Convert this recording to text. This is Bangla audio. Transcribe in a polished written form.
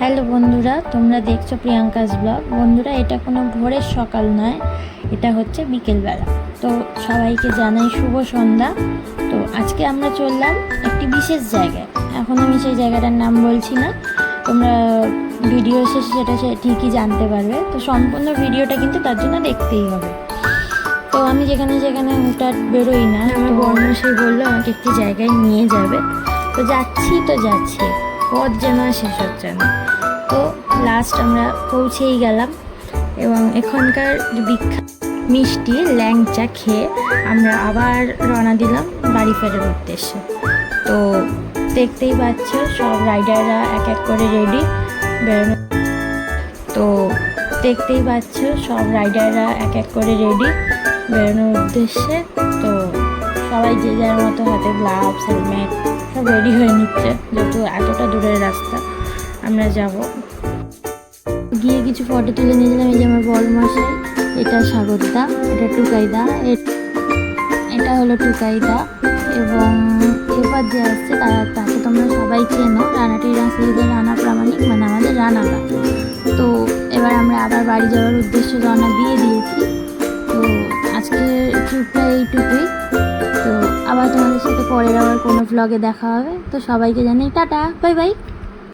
হ্যালো বন্ধুরা, তোমরা দেখছো প্রিয়াঙ্কাস ব্লগ। বন্ধুরা, এটা কোনো ভোরের সকাল নয়, এটা হচ্ছে বিকেলবেলা। তো সবাইকে জানাই শুভ সন্ধ্যা। তো আজকে আমরা চললাম একটি বিশেষ জায়গায়। এখন আমি সেই জায়গাটার নাম বলছি না, তোমরা ভিডিও শেষে সেটা ঠিকই জানতে পারবে। তো সম্পূর্ণ ভিডিওটা কিন্তু তার জন্য দেখতেই হবে। তো আমি যেখানে যেখানে হুটার বেরোই না, আমার বর্মশাই বললো আমাকে একটি জায়গায় নিয়ে যাবে। তো যাচ্ছি পথ যেন আর শেষ হচ্ছে না। তো লাস্ট আমরা পৌঁছেই গেলাম এবং এখানকার বিখ্যাত মিষ্টি ল্যাংচা খেয়ে আমরা আবার রওনা দিলাম বাড়ি ফেরার উদ্দেশ্যে। তো দেখতেই পাচ্ছ সব রাইডাররা এক এক করে রেডি বেরোনো। তো দেখতেই পাচ্ছ সব রাইডাররা এক এক করে রেডি বেরোনোর উদ্দেশ্যে। তো সবাই যে যার মতো হাতে গ্লাভস হেলমেট সব রেডি হয়ে নিচ্ছে, যেহেতু এতটা দূরের রাস্তা আমরা যাব। গিয়ে কিছু ফটো তুলে নিয়েছিলাম। এই যে আমার বড়মশাই, এটা স্বাগতদা, এটা টুকাইদা, এটা হলো টুকাইদা এবং এবার যে আসছে তাকে তোমরা সবাই চেনো, রানাটি রাসলিদের রানা প্রামাণিক, মানে আমাদের রানাদা। তো এবার আমরা আবার বাড়ি যাওয়ার উদ্দেশ্যে রওনা দিয়ে দিয়েছি। তো আজকের ট্রিপটা এইটুকুই। তো আবার তোমাদের সাথে পরের আবার কোনো ভ্লগে দেখা হবে। তো সবাইকে জানাই টাটা, বাই বাই।